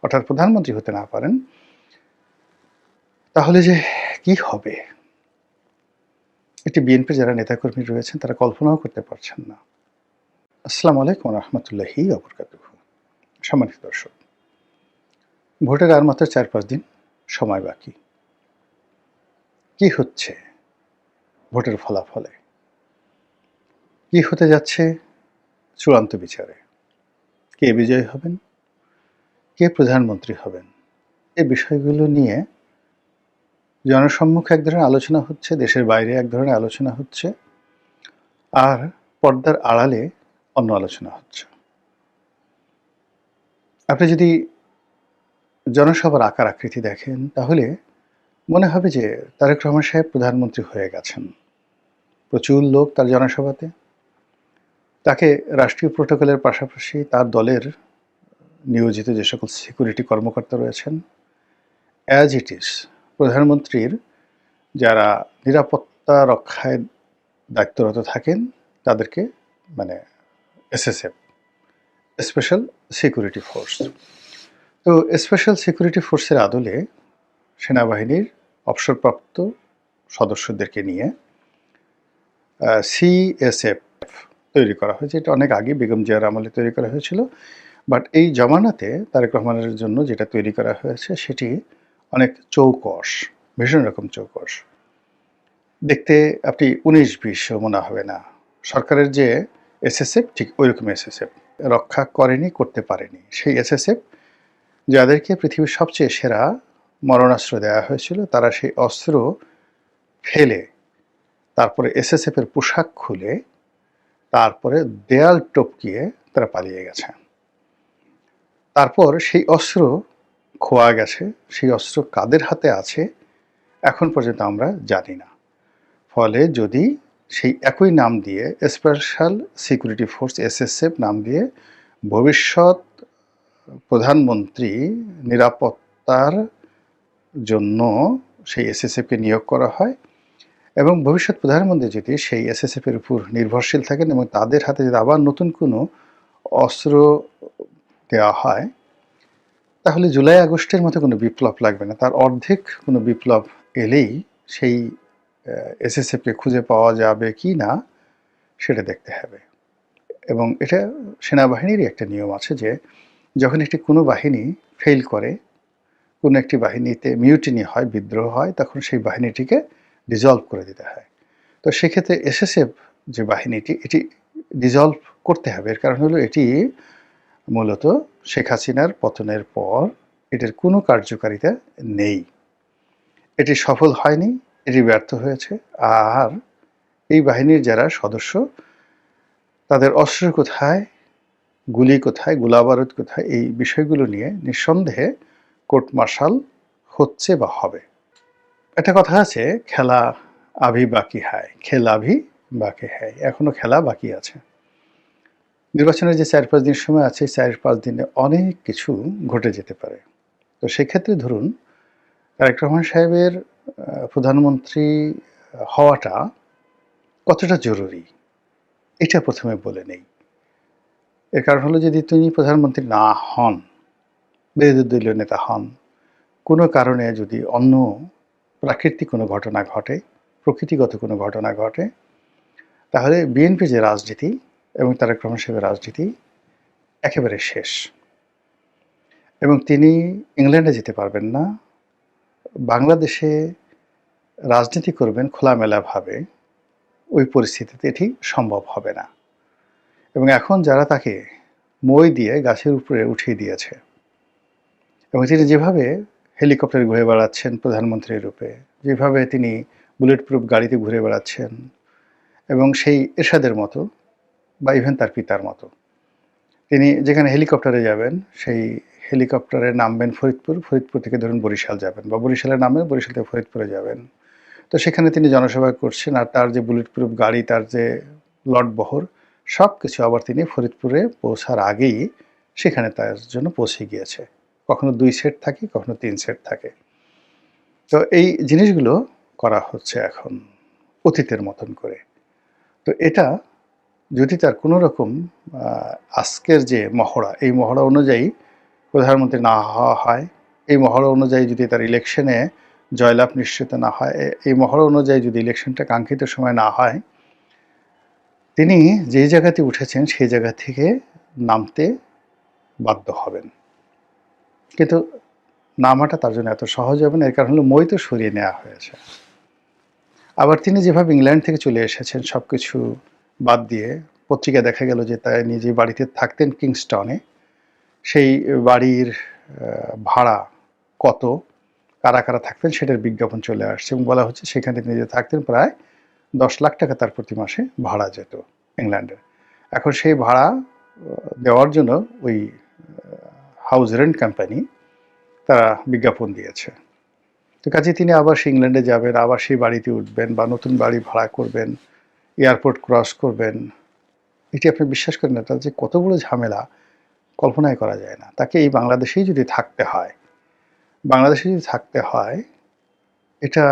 অর্থাৎ প্রধানমন্ত্রী হতে না পারেন, তাহলে যে কি হবে, এটি বিএনপির যারা নেতাকর্মী রয়েছেন তারা কল্পনাও করতে পারছেন না। আসসালামু আলাইকুম রহমতুল্লাহি ওবরকাতুহু। সম্মানিত দর্শক, ভোটের আর মাত্র 4-5 দিন সময় বাকি। কি হচ্ছে ভোটের ফলাফলে, কি হতে যাচ্ছে চূড়ান্ত বিচারে, কে বিজয়ী হবেন, কে প্রধানমন্ত্রী হবেন, এই বিষয়গুলো নিয়ে জনসম্মুখে এক ধরনের আলোচনা হচ্ছে, দেশের বাইরে এক ধরনের আলোচনা হচ্ছে, আর পর্দার আড়ালে অন্য আলোচনা হচ্ছে। আপনি যদি জনসভার আকার আকৃতি দেখেন তাহলে মনে হবে যে তারেক রহমান সাহেব প্রধানমন্ত্রী হয়ে গেছেন। প্রচুর লোক তার জনসভাতে, তাকে রাষ্ট্রীয় প্রোটোকলের পাশাপাশি তার দলের নিয়োজিত যে সকল সিকিউরিটি কর্মকর্তা রয়েছেন, অ্যাজ ইট ইজ প্রধানমন্ত্রীর যারা নিরাপত্তা রক্ষায় দায়িত্বরত থাকেন তাদেরকে, মানে এসএসএফ, স্পেশাল সিকিউরিটি ফোর্স। তো স্পেশাল সিকিউরিটি ফোর্সের আদলে সেনাবাহিনীর অবসরপ্রাপ্ত সদস্যদেরকে নিয়ে সিএসএফ তৈরি করা হয়েছে। এটা অনেক আগে বেগম জিয়ার আমলে তৈরি করা হয়েছিল, বাট এই জমানাতে তারেক রহমানের জন্য যেটা তৈরি করা হয়েছে সেটি অনেক চৌকস, ভীষণ রকম চৌকস। দেখতে আপনি 19-20 মনে হবে না। সরকারের যে এসএসএফ ঠিক ওই রকম এসএসএফ, রক্ষা করেনি, করতে পারেনি সেই এসএসএফ, যাদেরকে পৃথিবীর সবচেয়ে সেরা মরণাস্ত্র দেওয়া হয়েছিল, তারা সেই অস্ত্র ফেলে তারপরে এসএসএফ এর পোশাক খুলে তারপরে দেয়াল টপকিয়ে তারা পালিয়ে গেছে। তারপর সেই অস্ত্র খোয়া গেছে, সেই অস্ত্র কাদের হাতে আছে এখন পর্যন্ত আমরা জানি না। ফলে যদি সেই একই নাম দিয়ে স্পেশাল সিকিউরিটি ফোর্স এসএসএফ নাম দিয়ে ভবিষ্যৎ প্রধানমন্ত্রী নিরাপত্তার জন্য সেই এসএসএফকে নিয়োগ করা হয় এবং ভবিষ্যৎ প্রধানমন্ত্রী যদি সেই এসএসএফ এর উপর নির্ভরশীল থাকেন এবং তাদের হাতে যদি আবার নতুন কোনো অস্ত্র দেওয়া হয়, তাহলে জুলাই আগস্টের মতো কোনো বিপ্লব লাগবে না, তার অর্ধেক কোনো বিপ্লব এলেই সেই এসএসএফকে খুঁজে পাওয়া যাবে কি না সেটা দেখতে হবে। এবং এটা সেনাবাহিনীরই একটা নিয়ম আছে যে যখন একটি কোনো বাহিনী ফেল করে, কোনো একটি বাহিনীতে মিউটিনি হয়, বিদ্রোহ হয়, তখন সেই বাহিনীটিকে ডিজলভ করে দিতে হয়। তো সেক্ষেত্রে এসএসএফ যে বাহিনীটি, এটি ডিজলভ করতে হবে। এর কারণ হলো এটি মূলত শেখ হাসিনার পতনের পর এটির কোনো কার্যকারিতা নেই, এটি সফল হয়নি, এটি ব্যর্থ হয়েছে। আর এই বাহিনীর যারা সদস্য, তাদের অস্ত্র কোথায়, গুলি কোথায়, গোলাবারুদ কোথায়, এই বিষয়গুলো নিয়ে নিঃসন্দেহে কোর্ট মার্শাল হচ্ছে বা হবে। একটা কথা আছে, খেলা আভি বাকি হায়, খেলা আভি বাকি হায়, এখনো খেলা বাকি আছে। নির্বাচনের যে 4-5 দিন সময় আছে, 4-5 দিনে অনেক কিছু ঘটে যেতে পারে। তো সেক্ষেত্রে ধরুন তারেক রহমান সাহেবের প্রধানমন্ত্রী হওয়াটা কতটা জরুরি এটা প্রথমে বলে নেই। এর কারণ হলো যদি তিনি প্রধানমন্ত্রী না হন, বিরোধী দলীয় নেতা হন, কোনো কারণে যদি অন্য প্রাকৃতিক কোনো ঘটনা ঘটে, প্রকৃতিগত কোনো ঘটনা ঘটে, তাহলে বিএনপি যে রাজনীতি এবং তারেক রহমান সাহেবের রাজনীতি একেবারে শেষ। এবং তিনি ইংল্যান্ডে যেতে পারবেন না, বাংলাদেশে রাজনীতি করবেন খোলামেলাভাবে, ওই পরিস্থিতিতে এটি সম্ভব হবে না। এবং এখন যারা তাকে মই দিয়ে গাছের উপরে উঠিয়ে দিয়েছে এবং তিনি যেভাবে হেলিকপ্টারে ঘুরে বেড়াচ্ছেন প্রধানমন্ত্রীর রূপে, যেভাবে তিনি বুলেট প্রুফ গাড়িতে ঘুরে বেড়াচ্ছেন এবং সেই এরশাদের মতো বা ইভেন তার পিতার মতো, তিনি যেখানে হেলিকপ্টারে যাবেন সেই হেলিকপ্টারে নামবেন ফরিদপুর, ফরিদপুর থেকে ধরুন বরিশাল যাবেন, বা বরিশালে নামবেন, বরিশাল থেকে ফরিদপুরে যাবেন। তো সেখানে তিনি জনসভা করছেন আর তার যে বুলেট প্রুফ গাড়ি, তার যে লটবহর, সব কিছু আবার তিনি ফরিদপুরে পৌঁছার আগেই সেখানে তার জন্য পৌঁছে গিয়েছে। কখনো 2 সেট থাকে, কখনো 3 সেট থাকে। তো এই জিনিসগুলো করা হচ্ছে এখন অতীতের মতন করে। তো এটা যদি তার কোনো রকম আজকের যে মহড়া, এই মহড়া অনুযায়ী প্রধানমন্ত্রী না হওয়া হয়, এই মহড়া অনুযায়ী যদি তার ইলেকশনে জয়লাভ নিশ্চিত না হয়, এই মহড়া অনুযায়ী যদি ইলেকশনটা কাঙ্ক্ষিত সময় না হয়, তিনি যেই জায়গাতে উঠেছেন সেই জায়গা থেকে নামতে বাধ্য হবেন। কিন্তু নামাটা তার জন্য এত সহজ হবে না, এর কারণ হলো মই তো সরিয়ে নেওয়া হয়েছে। আবার তিনি যেভাবে ইংল্যান্ড থেকে চলে এসেছেন সব কিছু বাদ দিয়ে, পত্রিকায় দেখা গেল যে তাই নিজে বাড়িতে থাকতেন কিংস্টনে, সেই বাড়ির ভাড়া কত, কারা কারা থাকতেন সেটার বিজ্ঞাপন চলে আসছে এবং বলা হচ্ছে সেখানে তিনি যে থাকতেন প্রায় 10 লাখ টাকা তার প্রতি মাসে ভাড়া যেত ইংল্যান্ডে। এখন সেই ভাড়া দেওয়ার জন্য ওই হাউস রেন্ট কোম্পানি তারা বিজ্ঞাপন দিয়েছে। তো কাজে তিনি আবার সেই ইংল্যান্ডে যাবেন, আবার সেই বাড়িতে উঠবেন বা নতুন বাড়ি ভাড়া করবেন, এয়ারপোর্ট ক্রস করবেন। এটি আপনি বিশ্বাস করেন না, তার যে কত বড় ঝামেলা কল্পনাই করা যায় না। তাকে এই বাংলাদেশেই যদি থাকতে হয়, এটা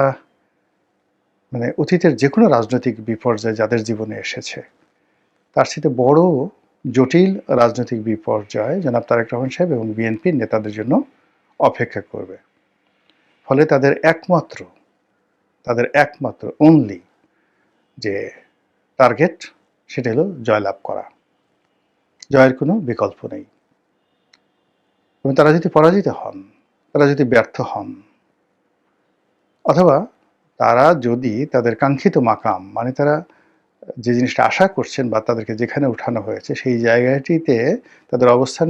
মানে অতীতের যে কোনো রাজনৈতিক বিপর্যয় যাদের জীবনে এসেছে তার সাথে বড় জটিল রাজনৈতিক বিপর্যয় জনাব তারেক রহমান সাহেব এবং বিএনপির নেতাদের জন্য অপেক্ষা করবে। ফলে তাদের একমাত্র অনলি যে টার্গেট সেটা হলো জয়লাভ করা, জয়ের কোনো বিকল্প নেই। এবং তারা যদি পরাজিত হন, তারা যদি ব্যর্থ হন, অথবা তারা যদি তাদের কাঙ্ক্ষিত মাকাম মানে তারা যে জিনিসটা আশা করছেন বা তাদেরকে যেখানে উঠানো হয়েছে সেই জায়গাটিতে তাদের অবস্থান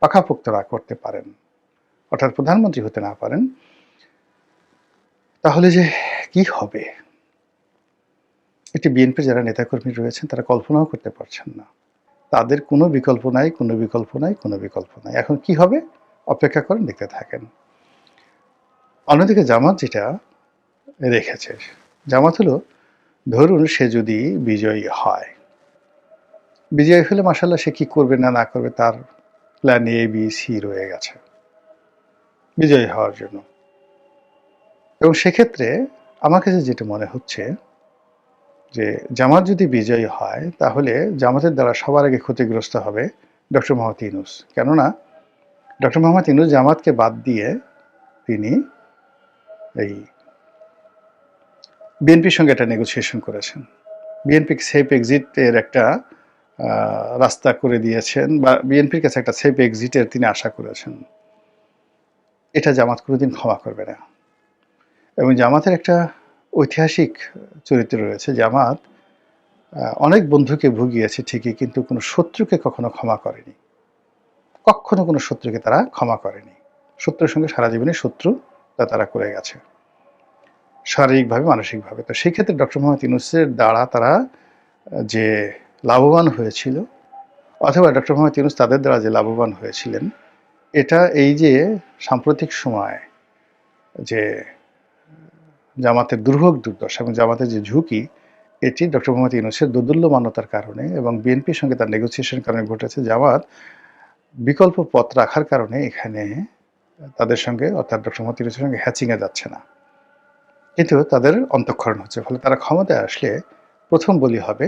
পাকাপোক্ত না করতে পারেন, অর্থাৎ প্রধানমন্ত্রী হতে না পারেন, তাহলে যে কি হবে এটি বিএনপির যারা নেতাকর্মী রয়েছেন তারা কল্পনাও করতে পারছেন না। তাদের কোনো বিকল্প নাই। এখন কি হবে অপেক্ষা করেন, দেখতে থাকেন। অন্যদিকে জামাত যেটা রেখেছে, জামাত হলো ধরুন সে যদি বিজয়ী হলে মাশাআল্লাহ সে কি করবে না করবে তার প্ল্যান এ বি সি রয়ে গেছে বিজয়ী হওয়ার জন্য। এবং সেক্ষেত্রে আমার কাছে যেটা মনে হচ্ছে যে জামাত যদি বিজয়ী হয় তাহলে জামাতের দ্বারা সবার আগে ক্ষতিগ্রস্ত হবে ডক্টর মোহাম্মদ ইউনূস। কেননা ডক্টর মোহাম্মদ ইউনূস জামাতকে বাদ দিয়ে তিনি এই বিএনপির সঙ্গে একটা নেগোসিয়েশন করেছেন। বিএনপি সেফ এক্সিটের একটা রাস্তা করে দিয়েছেন বা বিএনপির কাছে একটা সেফ এক্সিটের তিনি আশা করেছেন। এটা জামাত কোনোদিন ক্ষমা করবে না। এবং জামাতের একটা ঐতিহাসিক চরিত্র রয়েছে। জামাত অনেক বন্ধুকে ভুগিয়েছে ঠিকই, কিন্তু কোনো শত্রুকে কখনো ক্ষমা করেনি। কখনো কোনো শত্রুকে তারা ক্ষমা করেনি। শত্রুর সঙ্গে সারা জীবনে শত্রুতা তারা করে গেছে, শারীরিকভাবে মানসিকভাবে। তো সেই ক্ষেত্রে ডক্টর মোহাম্মদ ইউনূসের দ্বারা তারা যে লাভবান হয়েছিল, অথবা ডক্টর মোহাম্মদ ইউনূস তাদের দ্বারা যে লাভবান হয়েছিলেন, এটা এই যে সাম্প্রতিক সময় যে জামাতের দুর্ভোগ দুর্দশা এবং জামাতের যে ঝুঁকি, এটি ডক্টর মোহাম্মদ ইউনূসের দোদুল্যমানতার কারণে এবং বিএনপির সঙ্গে তার নেগোসিয়েশনের কারণে ঘটেছে। জামাত বিকল্প পথ রাখার কারণে এখানে তাদের সঙ্গে অর্থাৎ ডক্টর মোহাম্মদ ইউনূসের সঙ্গে হ্যাচিংয়ে যাচ্ছে না, কিন্তু তাদের অন্তঃক্ষরণ হচ্ছে। ফলে তারা ক্ষমতায় আসলে প্রথম বলি হবে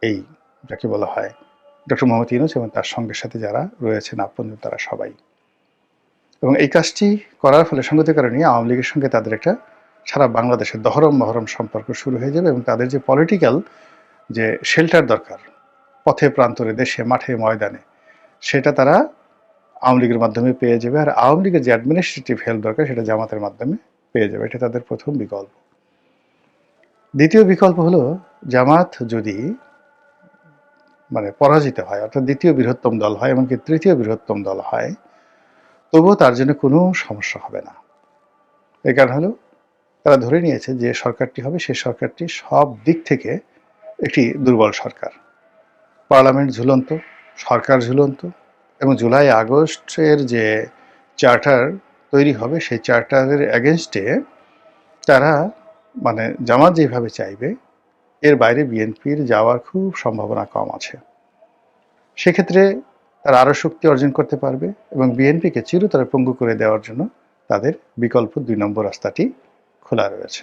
এই যাকে বলা হয় ডক্টর মোহাম্মদ ইউনূস এবং তার সঙ্গের সাথে যারা রয়েছেন আপনজন তারা সবাই। এবং এই কাজটি করার ফলে সঙ্গত কারণে আওয়ামী লীগের সঙ্গে তাদের একটা সারা বাংলাদেশের দহরম মহরম সম্পর্ক শুরু হয়ে যাবে এবং তাদের যে পলিটিক্যাল যে শেল্টার দরকার পথে প্রান্তরে দেশে মাঠে ময়দানে, সেটা তারা আওয়ামী লীগের মাধ্যমে পেয়ে যাবে। আর আওয়ামী লীগের যে অ্যাডমিনিস্ট্রেটিভ হেল্প দরকার সেটা জামাতের মাধ্যমে পেয়ে যাবে। এটা তাদের প্রথম বিকল্প। দ্বিতীয় বিকল্প হলো জামাত যদি মানে পরাজিত হয়, অর্থাৎ দ্বিতীয় বৃহত্তম দল হয়, এমনকি তৃতীয় বৃহত্তম দল হয়, তবুও তার জন্য কোনো সমস্যা হবে না। এই কারণ হলো তারা ধরে নিয়েছে যে সরকারটি হবে সেই সরকারটি সব দিক থেকে একটি দুর্বল সরকার। পার্লামেন্ট ঝুলন্ত, সরকার ঝুলন্ত, এবং জুলাই আগস্টের যে চার্টার তৈরি হবে সেই চার্টারের এগেনস্টে তারা মানে জামাত যেভাবে চাইবে এর বাইরে বিএনপির যাওয়ার খুব সম্ভাবনা কম আছে। সেক্ষেত্রে তারা আরও শক্তি অর্জন করতে পারবে এবং বিএনপিকে চিরতরে পঙ্গু করে দেওয়ার জন্য তাদের বিকল্প 2 নম্বর রাস্তাটি খোলা রয়েছে।